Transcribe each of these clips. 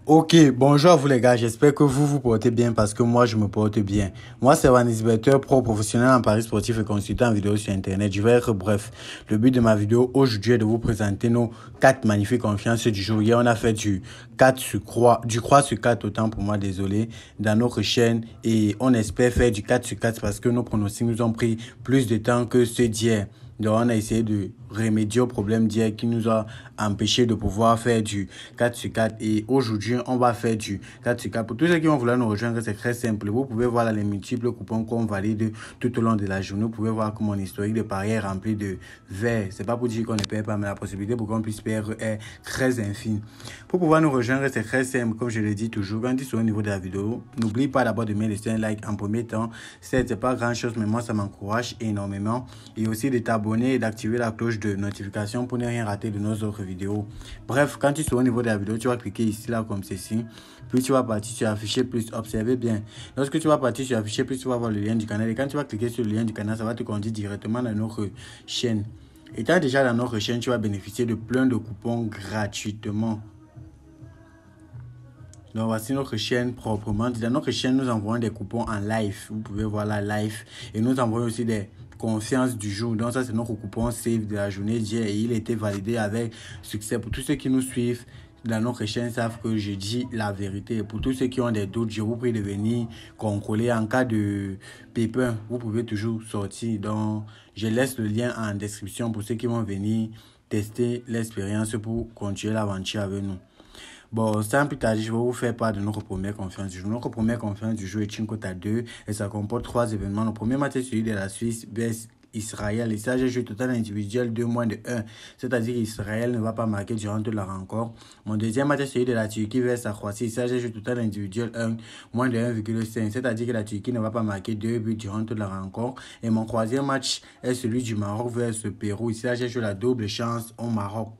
Ok, bonjour à vous les gars, j'espère que vous vous portez bien parce que moi je me porte bien. Moi c'est Vanis Better, pro professionnel en paris sportif et consultant en vidéo sur internet. Je vais être bref. Le but de ma vidéo aujourd'hui est de vous présenter nos 4 magnifiques confiances du jour. Hier on a fait du 4 sur croix, du croix sur 4 autant pour moi, désolé, dans notre chaîne et on espère faire du 4 sur 4 parce que nos pronostics nous ont pris plus de temps que ceux d'hier. Donc, on a essayé de remédier au problème d'hier qui nous a empêché de pouvoir faire du 4 sur 4. Et aujourd'hui, on va faire du 4 sur 4. Pour tous ceux qui vont vouloir nous rejoindre, c'est très simple. Vous pouvez voir là les multiples coupons qu'on valide tout au long de la journée. Vous pouvez voir que mon historique de paris est rempli de verts. C'est pas pour dire qu'on ne perd pas, mais la possibilité pour qu'on puisse perdre est très infime. Pour pouvoir nous rejoindre, c'est très simple. Comme je le dis toujours, quand tu es au niveau de la vidéo, n'oublie pas d'abord de mettre un like en premier temps. C'est pas grand chose, mais moi, ça m'encourage énormément. Et aussi de t'abonner et d'activer la cloche de notification pour ne rien rater de nos autres vidéos. Bref, quand tu seras au niveau de la vidéo, tu vas cliquer ici là comme ceci. Puis tu vas partir sur afficher plus. Observez bien. Lorsque tu vas partir sur afficher plus, tu vas voir le lien du canal. Et quand tu vas cliquer sur le lien du canal, ça va te conduire directement dans notre chaîne. Étant déjà dans notre chaîne, tu vas bénéficier de plein de coupons gratuitement. Donc voici notre chaîne proprement dit. Dans notre chaîne, nous envoyons des coupons en live. Vous pouvez voir la live. Et nous envoyons aussi des confiances du jour. Donc ça, c'est notre coupon save de la journée d'hier. Et il a été validé avec succès. Pour tous ceux qui nous suivent dans notre chaîne savent que je dis la vérité. Et pour tous ceux qui ont des doutes, je vous prie de venir contrôler. En cas de pépin, vous pouvez toujours sortir. Donc je laisse le lien en description pour ceux qui vont venir tester l'expérience pour continuer l'aventure avec nous. Bon, sans plus tarder, je vais vous faire part de notre première conférence du jour. Notre première conférence du jour est une cote à 2 et ça comporte 3 événements. Le premier match est celui de la Suisse vs Israël. Il s'agit d'un jeu total individuel de moins de 1. C'est-à-dire qu'Israël ne va pas marquer durant toute la rencontre. Mon deuxième match est celui de la Turquie vs la Croatie. Il s'agit d'un jeu total individuel 1, moins de 1,5. C'est-à-dire que la Turquie ne va pas marquer 2 buts durant toute la rencontre. Et mon troisième match est celui du Maroc vs le Pérou. Il s'agit d'un jeu de la double chance au Maroc.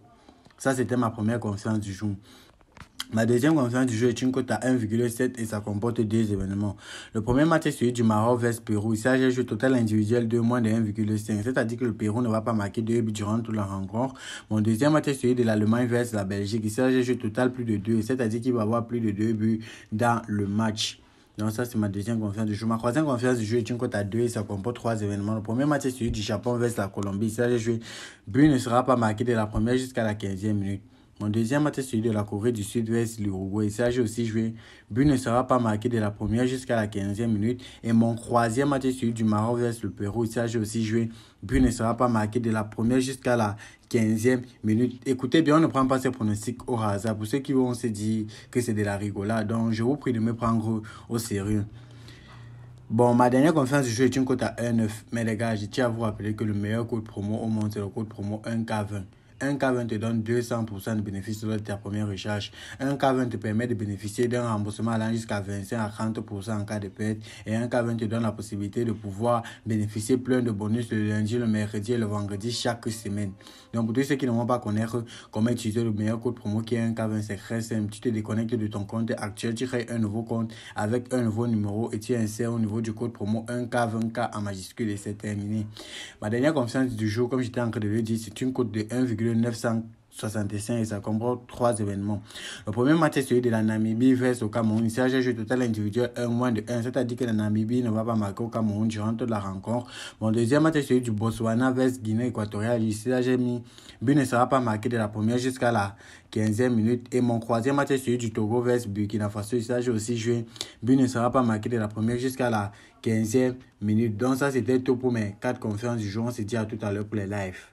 Ça, c'était ma première conférence du jour. Ma deuxième conférence du jeu est une cote à 1,7 et ça comporte 2 événements. Le premier match est celui du Maroc vs Pérou. Il s'agit d'un jeu total individuel de moins de 1,5. C'est-à-dire que le Pérou ne va pas marquer 2 buts durant toute la rencontre. Mon deuxième match est celui de l'Allemagne vs la Belgique. Il s'agit d'un jeu total plus de 2. C'est-à-dire qu'il va y avoir plus de 2 buts dans le match. Donc ça, c'est ma deuxième conférence du jeu. Ma troisième conférence du jeu est une cote à 2 et ça comporte 3 événements. Le premier match est celui du Japon vs la Colombie. Il s'agit d'un jeu. But ne sera pas marqué de la première jusqu'à la 15e minute. Mon deuxième match est celui de la Corée du Sud vs l'Uruguay. Il s'agit aussi joué. But ne sera pas marqué de la première jusqu'à la 15e minute. Et mon troisième match est celui du Maroc vs le Pérou. Il s'agit aussi joué. But ne sera pas marqué de la première jusqu'à la 15e minute. Écoutez bien, on ne prend pas ces pronostics au hasard. Pour ceux qui vont se dire que c'est de la rigolade. Donc, je vous prie de me prendre au sérieux. Bon, ma dernière conférence du jeu est une cote à 1,9. Mais les gars, je tiens à vous rappeler que le meilleur code promo au monde, c'est le code promo 1K20. 1K20 te donne 200% de bénéfices lors de ta première recharge. 1K20 te permet de bénéficier d'un remboursement allant jusqu'à 25 à 30% en cas de perte. Et 1K20 te donne la possibilité de pouvoir bénéficier plein de bonus le lundi, le mercredi et le vendredi chaque semaine. Donc pour tous ceux qui ne vont pas connaître comment utiliser le meilleur code promo qui est 1K20, c'est très simple. Tu te déconnectes de ton compte actuel, tu crées un nouveau compte avec un nouveau numéro et tu insères au niveau du code promo 1K20K en majuscule et c'est terminé. Ma dernière conférence du jour, comme j'étais en train de le dire, c'est une cote de 1,965 et ça comporte 3 événements. Le premier match est celui de la Namibie vs au Cameroun. Il s'agit d'un jeu total individuel 1 moins de 1, c'est-à-dire que la Namibie ne va pas marquer au Cameroun durant toute la rencontre. Mon deuxième match est celui du Botswana vs Guinée équatoriale. Il s'agit de but ne sera pas marqué de la première jusqu'à la 15e minute. Et mon troisième match est celui du Togo vs Burkina Faso. Il s'agit aussi joué. But ne sera pas marqué de la première jusqu'à la 15e minute. Donc ça, c'était tout pour mes 4 conférences du jour. On se dit à tout à l'heure pour les lives.